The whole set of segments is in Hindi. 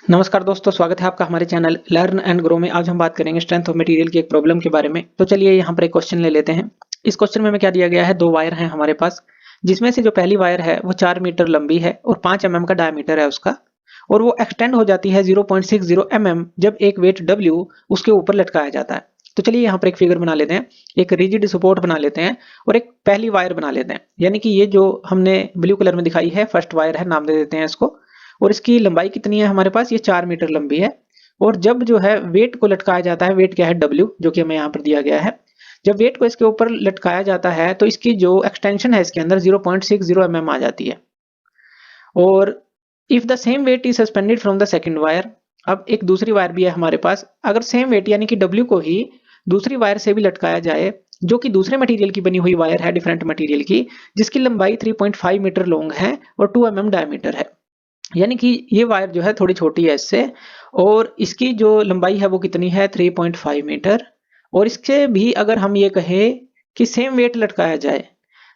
नमस्कार दोस्तों, स्वागत है आपका हमारे चैनल लर्न एंड ग्रो में। आज हम बात करेंगे स्ट्रेंथ ऑफ मटेरियल की एक प्रॉब्लम के बारे में। तो चलिए यहाँ पर एक क्वेश्चन ले लेते हैं। इस क्वेश्चन में हमें क्या दिया गया है, दो वायर हैं हमारे पास, जिसमें से जो पहली वायर है वो 4 मीटर लंबी है और 5 mm का डायमीटर है उसका, और वो एक्सटेंड हो जाती है 0.60 mm जब एक वेट W उसके ऊपर लटकाया जाता है। तो चलिए यहाँ पर एक फिगर बना लेते हैं, एक रिजिड सपोर्ट बना लेते हैं और एक पहली वायर बना लेते हैं। यानी कि ये जो हमने ब्लू कलर में दिखाई है फर्स्ट वायर है, नाम दे देते हैं इसको। और इसकी लंबाई कितनी है हमारे पास, ये 4 मीटर लंबी है। और जब जो है वेट को लटकाया जाता है, वेट क्या है W, जो कि हमें यहाँ पर दिया गया है। जब वेट को इसके ऊपर लटकाया जाता है तो इसकी जो एक्सटेंशन है इसके अंदर 0.60 mm आ जाती है। और if the same weight is suspended from the second wire, अब एक दूसरी वायर भी है हमारे पास। अगर सेम वेट यानी कि W को ही दूसरी वायर से भी लटकाया जाए, जो कि दूसरे मटेरियल की बनी हुई वायर है, डिफरेंट मटेरियल की, जिसकी लंबाई 3.5 मीटर लॉन्ग है और 2 mm डायमीटर है। यानी कि ये वायर जो है थोड़ी छोटी है इससे, और इसकी जो लंबाई है वो कितनी है, 3.5 मीटर। और इसके भी अगर हम ये कहें कि सेम वेट लटकाया जाए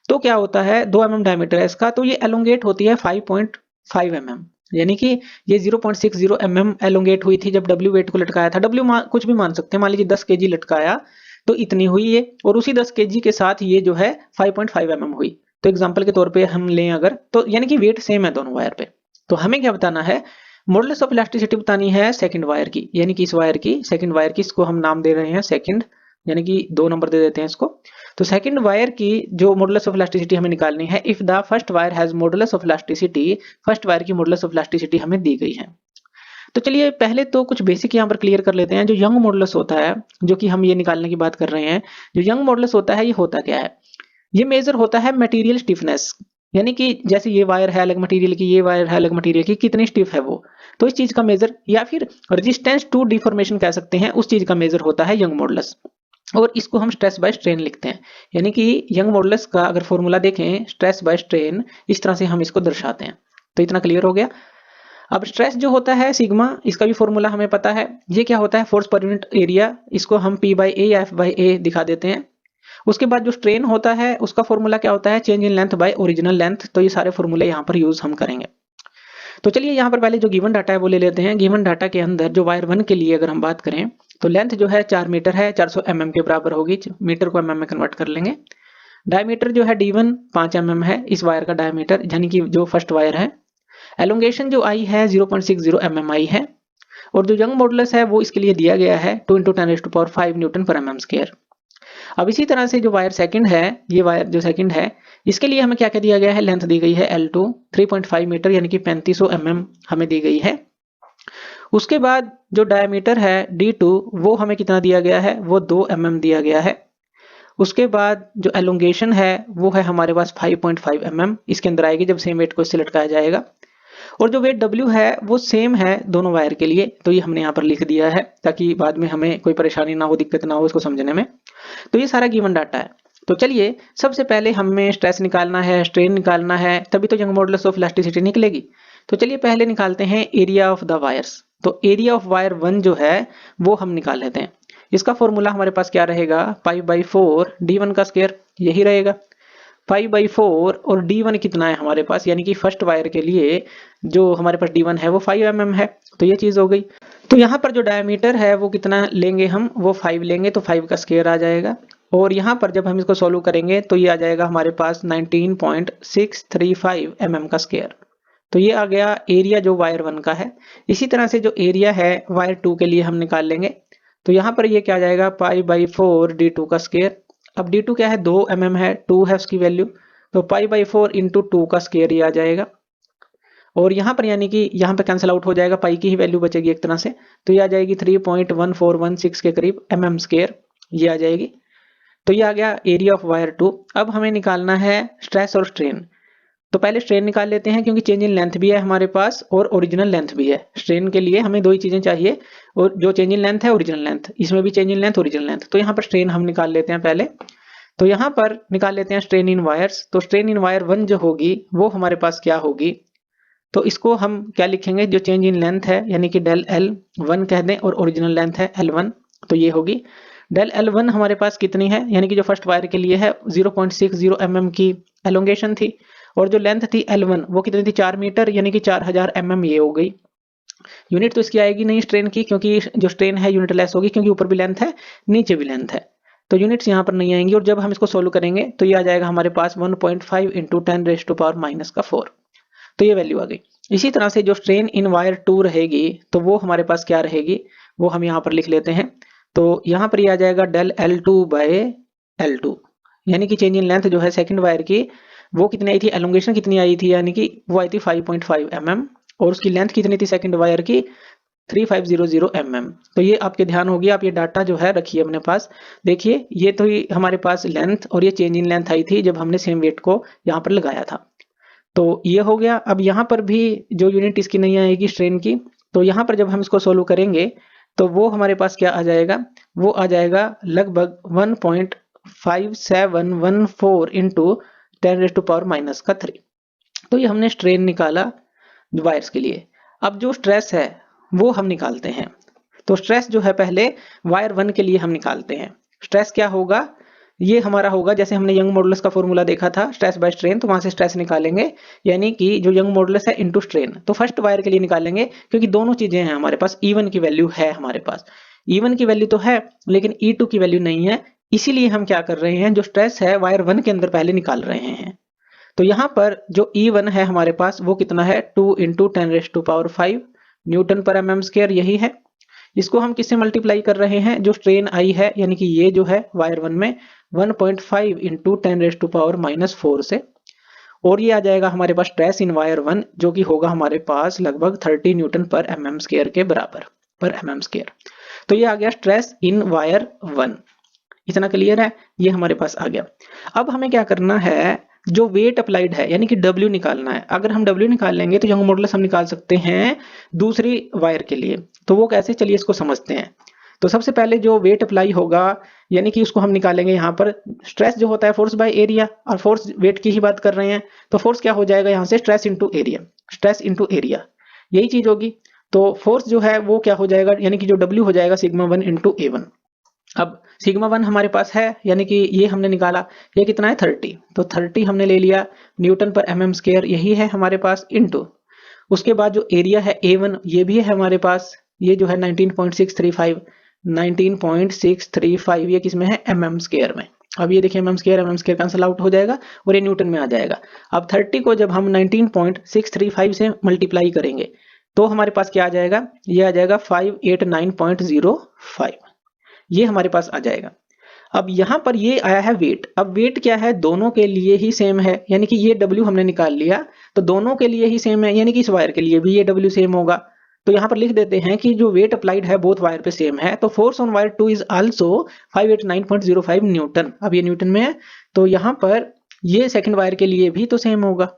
तो क्या होता है, 2 mm डायमीटर है इसका, तो ये एलोंगेट होती है 5.5 mm। यानी कि ये 0.60 mm एलोंगेट हुई थी जब W वेट को लटकाया था। W कुछ भी मान सकते हैं, मान लीजिए 10 kg लटकाया तो इतनी हुई ये, और उसी 10 kg के साथ ये जो है 5.5 mm हुई। तो एग्जाम्पल के तौर पे हम लें अगर, तो यानी कि वेट सेम है दोनों वायर पे। तो हमें क्या बताना है, मॉडुलस ऑफ इलास्टिसिटी बतानी है सेकंड वायर की, यानी कि इस वायर की, सेकंड वायर की, इसको हम नाम दे रहे हैं सेकंड, यानी कि 2 नंबर दे देते हैं इसको। तो सेकंड वायर की जो मॉडुलस ऑफ इलास्टिसिटी हमें निकालनी है, if the first wire has modulus of elasticity, first wire की मॉडुलस ऑफ इलास्टिसिटी हमें दी गई है। तो चलिए पहले तो कुछ बेसिक यहाँ पर क्लियर कर लेते हैं। जो यंग मॉडुलस होता है, जो कि हम ये निकालने की बात कर रहे हैं, जो यंग मॉडुलस होता है ये होता क्या है, ये मेजर होता है मटेरियल स्टिफनेस। यानी कि जैसे ये वायर है अलग मटेरियल की, ये वायर है अलग मटेरियल की, कितनी स्टिफ है वो, तो इस चीज का मेजर, या फिर रेजिस्टेंस टू डिफॉर्मेशन कह सकते हैं, उस चीज का मेजर होता है यंग मॉडुलस। और इसको हम स्ट्रेस बाय स्ट्रेन लिखते हैं। यानी कि यंग मॉडुलस का अगर फॉर्मूला देखें, स्ट्रेस बाय स्ट्रेन, इस तरह से हम इसको दर्शाते हैं। तो इतना क्लियर हो गया। अब स्ट्रेस जो होता है सिग्मा, इसका भी फॉर्मूला हमें पता है। ये क्या होता है, फोर्स पर यूनिट एरिया, इसको हम P/A या F/A दिखा देते हैं। उसके बाद जो स्ट्रेन होता है उसका फॉर्मूला क्या होता है, change in length bye original length. तो ये सारे फॉर्मूले यहाँ पर यूज हम करेंगे। तो चलिए यहाँ पर पहले जो गिवन डाटा है वो ले लेते हैं। गिवन डाटा के अंदर जो वायर 1 के लिए अगर हम बात करें, तो लेंथ जो है 4 मीटर है, 400 mm के बराबर होगी। मीटर को mm में कन्वर्ट कर लेंगे। डायमीटर जो है D1 5 mm है इस वायर का डायमीटर, यानी कि जो फर्स्ट वायर है। एलोंगेशन जो आई है 0.60 mm आई है। और जो यंग मॉडुलस है वो इसके लिए दिया गया है 2 × 10⁵ न्यूटन पर mm स्क्वायर। अब इसी तरह से जो वायर सेकंड है, ये वायर जो सेकंड है, इसके लिए हमें क्या क्या दिया गया है, लेंथ दी गई है L2 3.5 मीटर, यानी कि 3500 mm हमें दी गई है। उसके बाद जो डायमीटर है D2, वो हमें कितना दिया गया है, वो 2 mm दिया गया है। उसके बाद जो एलोंगेशन है वो है हमारे पास 5.5 mm, इसके अंदर आएगी जब सेम वेट को इससे लटकाया जाएगा। और जो वेट W है वो सेम है दोनों वायर के लिए, तो ये हमने यहाँ पर लिख दिया है ताकि बाद में हमें कोई परेशानी ना हो, दिक्कत ना हो इसको समझने में। तो ये सारा गिवन डाटा है। तो चलिए सबसे पहले हमें स्ट्रेस निकालना है, स्ट्रेन निकालना है, तभी तो यंग मॉडुलस ऑफ इलास्टिसिटी निकलेगी। तो चलिए पहले निकालते हैं एरिया ऑफ द वायर्स। तो एरिया ऑफ वायर 1 जो है वो हम निकाल लेते हैं। इसका फॉर्मूला हमारे पास क्या रहेगा, π/4 D1 का स्क्वायर, यही रहेगा। π/4 और D1 कितना है हमारे पास, यानी कि फर्स्ट वायर के लिए जो हमारे पास D1 है वो 5 mm है। तो ये चीज हो गई। तो यहाँ पर जो डायमीटर है वो कितना लेंगे हम, वो 5 लेंगे, तो 5 का स्क्वायर आ जाएगा। और यहाँ पर जब हम इसको सॉल्व करेंगे तो ये आ जाएगा हमारे पास 19.635 mm का स्क्वायर। तो ये आ गया एरिया जो वायर 1 का है। इसी तरह से जो एरिया है वायर 2 के लिए हम निकाल लेंगे। तो यहाँ पर ये क्या आ जाएगा, π/4 D2 का स्क्वायर। अब D2 क्या है, 2 mm है, 2 है उसकी वैल्यू, तो π/4 इंटू 2 का स्क्वायर ये आ जाएगा। और यहाँ पर यानी कि यहाँ पे कैंसिल आउट हो जाएगा, पाई की ही वैल्यू बचेगी एक तरह से, तो ये आ जाएगी 3.1416 के करीब mm स्क्वायर, ये आ जाएगी। तो ये आ गया एरिया ऑफ वायर 2। अब हमें निकालना है स्ट्रेस और स्ट्रेन। तो पहले स्ट्रेन निकाल लेते हैं, क्योंकि चेंज इन लेंथ भी है हमारे पास और ओरिजिनल लेंथ भी है। स्ट्रेन के लिए हमें दो ही चीजें चाहिए, और जो चेंज इन लेंथ है ओरिजिनल लेंथ, इसमें भी change in length original length. तो यहाँ पर स्ट्रेन हम निकाल लेते हैं पहले। तो यहाँ पर निकाल लेते हैं स्ट्रेन इन वायर्स। तो स्ट्रेन इन वायर 1 जो होगी वो हमारे पास क्या होगी, तो इसको हम क्या लिखेंगे, जो चेंज इन लेंथ है यानी कि डेल L1 कह दें, और ओरिजिनल लेंथ है L1, तो ये होगी डेल L1 हमारे पास कितनी है, यानी कि जो फर्स्ट वायर के लिए है 0.60 mm की एलोंगेशन थी, और जो लेंथ थी L1 वो कितनी थी, 4 मीटर, यानी कि 4000 mm ये हो गई। यूनिट तो इसकी आएगी नहीं स्ट्रेन की, क्योंकि जो स्ट्रेन है यूनिट लेस होगी, क्योंकि ऊपर भी लेंथ है नीचे भी लेंथ है, तो यूनिट्स यहाँ पर नहीं आएंगी। और जब हम इसको सोल्व करेंगे तो ये आ जाएगा हमारे पास 1.5 इंटू 10⁻⁻⁻⁴ तो ये वैल्यू आ गई। इसी तरह से जो स्ट्रेन इन वायर 2 रहेगी तो वो हमारे पास क्या रहेगी, वो हम यहाँ पर लिख लेते हैं। तो यहाँ पर ये आ जाएगा डेल L2/L2, यानी कि चेंज इन लेंथ जो है सेकंड वायर की वो कितनी आई थी, एलोंगेशन कितनी आई थी, यानी कि वो आई थी 5.5 mm, और उसकी लेंथ कितनी थी सेकंड वायर की 3500 mm। तो ये आपके ध्यान होगी, आप ये डाटा जो है रखिए अपने पास। देखिए ये तो ही हमारे पास लेंथ और ये चेंज इन लेंथ आई थी जब हमने सेम वेट को यहाँ पर लगाया था। तो ये हो गया। अब यहाँ पर भी जो यूनिट इसकी नहीं आएगी स्ट्रेन की, तो यहाँ पर जब हम इसको सोल्व करेंगे तो वो हमारे पास क्या आ जाएगा, वो आ जाएगा लगभग 1.5714 इंटू 10⁻⁻3। तो ये हमने स्ट्रेन निकाला वायर्स के लिए। अब जो स्ट्रेस है वो हम निकालते हैं। तो स्ट्रेस जो है पहले वायर 1 के लिए हम निकालते हैं। स्ट्रेस क्या होगा, ये हमारा होगा जैसे हमने यंग मॉडुलस का फॉर्मूला देखा था स्ट्रेस बाय स्ट्रेन, तो वहां से स्ट्रेस निकालेंगे, यानी कि जो यंग मॉडुलस है इनटू स्ट्रेन। तो फर्स्ट वायर के लिए निकालेंगे क्योंकि दोनों चीजें हैं हमारे पास, E1 की वैल्यू है हमारे पास, E1 की वैल्यू तो है लेकिन E2 की वैल्यू नहीं है, इसीलिए हम क्या कर रहे हैं, जो स्ट्रेस है वायर 1 के अंदर पहले निकाल रहे हैं। तो यहाँ पर जो E1 है हमारे पास वो कितना है, 2 इंटू 10⁵ न्यूटन पर mm², यही है। इसको हम किससे मल्टीप्लाई कर रहे हैं, जो स्ट्रेन आई है यानी कि ये जो है वायर 1 में 1.5 इंटू 10⁻⁻⁴ से, और ये आ जाएगा हमारे पास स्ट्रेस इन वायर 1 जो कि होगा हमारे पास लगभग 30 न्यूटन पर mm² के बराबर पर mm²। तो ये आ गया स्ट्रेस इन वायर 1। इतना क्लियर है, ये हमारे पास आ गया। अब हमें क्या करना है, जो वेट अप्लाइड है यानी कि W निकालना है। अगर हम W निकाल लेंगे तो यंग मॉडुलस हम निकाल सकते हैं दूसरी वायर के लिए। तो वो कैसे, चलिए इसको समझते हैं। तो सबसे पहले जो वेट अप्लाई होगा यानी कि उसको हम निकालेंगे, यहाँ पर स्ट्रेस जो होता है फोर्स बाय एरिया, और फोर्स वेट की ही बात कर रहे हैं, तो फोर्स क्या हो जाएगा यहाँ से, stress into area, stress into area, यही चीज होगी। तो फोर्स जो है वो क्या हो जाएगा, यानी कि जो W हो जाएगा σ1 इंटू A1। अब σ1 हमारे पास है यानी कि ये हमने निकाला, ये कितना है 30, तो 30 हमने ले लिया न्यूटन पर mm², यही है हमारे पास, इंटू उसके बाद जो एरिया है A1 ये भी है हमारे पास, ये जो है 19.635 ये किसमें है, mm² में। अब ये देखिए mm² कैंसल आउट हो जाएगा और ये न्यूटन में आ जाएगा। अब 30 को जब हम 19.635 से मल्टीप्लाई करेंगे तो हमारे पास क्या आ जाएगा, ये आ जाएगा 589.05, ये हमारे पास आ जाएगा। अब यहाँ पर ये आया है वेट। अब वेट क्या है, दोनों के लिए ही सेम है, यानी कि ये W हमने निकाल लिया तो दोनों के लिए ही सेम है, यानी कि इस वायर के लिए भी ये W सेम होगा। तो यहाँ पर लिख देते हैं कि जो वेट अप्लाइड है बोथ वायर पे सेम है, तो force on wire 2 is also 589.05 Newton. अब ये न्यूटन में है तो यहाँ पर ये सेकंड वायर के लिए भी तो सेम होगा।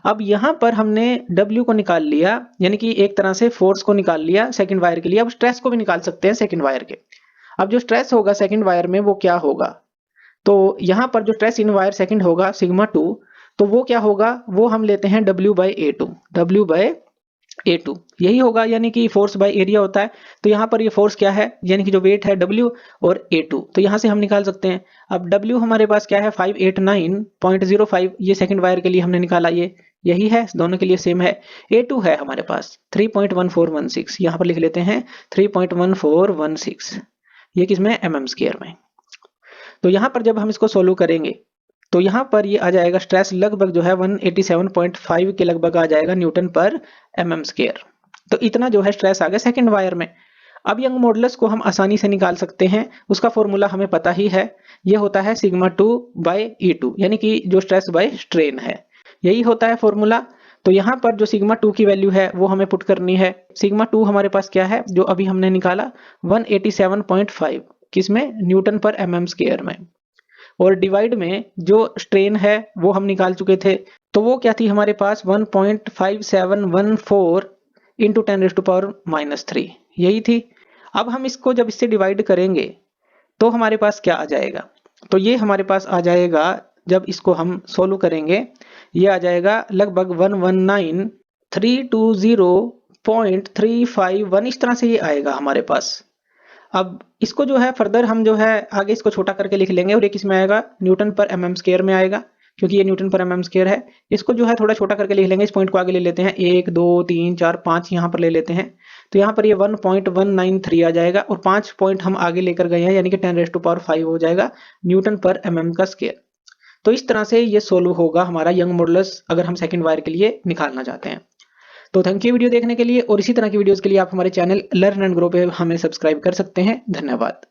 अब यहाँ पर हमने W को निकाल लिया, यानी कि एक तरह से फोर्स को निकाल लिया सेकंड वायर के लिए। अब स्ट्रेस को भी निकाल सकते हैं सेकंड वायर के। अब जो स्ट्रेस होगा सेकंड वायर में वो क्या होगा, तो यहाँ पर जो स्ट्रेस इन वायर सेकंड होगा σ2, तो वो क्या होगा, वो हम लेते हैं W/A2 यही होगा, यानी कि फोर्स बाय एरिया होता है। तो यहाँ पर ये फोर्स क्या है, यानी कि जो वेट है W और A2, तो यहाँ से हम निकाल सकते हैं। अब W हमारे पास क्या है 589.05, ये सेकंड वायर के लिए हमने निकाला, ये यही है, दोनों के लिए सेम है। A2 है हमारे पास 3.1416, यहाँ पर लिख लेते हैं 3.1416, ये किसमें, mm² में। तो यहाँ पर जब हम इसको सोल्व करेंगे तो यहाँ पर ये आ जाएगा स्ट्रेस लगभग जो है 187.5 के लगभग आ जाएगा न्यूटन पर mm²। तो इतना जो है स्ट्रेस आ गया सेकंड वायर में। अब यंग मॉडुलस को हम आसानी से निकाल सकते हैं, उसका फॉर्मूला हमें पता ही है, ये होता है σ2/E2, यानी कि जो स्ट्रेस बाय स्ट्रेन है, यही होता है फॉर्मूला। तो यहाँ पर जो σ2 की वैल्यू है वो हमें पुट करनी है। σ2 हमारे पास क्या है, जो अभी हमने निकाला 187.5 किसमें, न्यूटन पर mm² में, और डिवाइड में जो स्ट्रेन है वो हम निकाल चुके थे, तो वो क्या थी हमारे पास 1.5714 इंटू 10⁻⁻3, यही थी। अब हम इसको जब इससे डिवाइड करेंगे तो हमारे पास क्या आ जाएगा, तो ये हमारे पास आ जाएगा, जब इसको हम सोल्व करेंगे ये आ जाएगा लगभग 119,320.351, इस तरह से ये आएगा हमारे पास। अब इसको जो है फर्दर हम जो है आगे इसको छोटा करके लिख लेंगे और ये किस में आएगा, न्यूटन पर mm² में आएगा, क्योंकि ये न्यूटन पर mm स्क्वायर है। इसको जो है थोड़ा छोटा करके लिख लेंगे, इस पॉइंट को आगे ले लेते हैं, 1 2 3 4 5 यहाँ पर ले लेते हैं। तो यहाँ पर ये 1.193 आ जाएगा और 5 पॉइंट हम आगे लेकर गए हैं, यानी कि 10⁵ हो जाएगा न्यूटन पर mm का स्क्वायर। तो इस तरह से ये सोल्व होगा हमारा यंग मॉडुलस अगर हम सेकंड वायर के लिए निकालना चाहते हैं। तो थैंक यू वीडियो देखने के लिए, और इसी तरह की वीडियोस के लिए आप हमारे चैनल लर्न एंड ग्रो पे हमें सब्सक्राइब कर सकते हैं। धन्यवाद।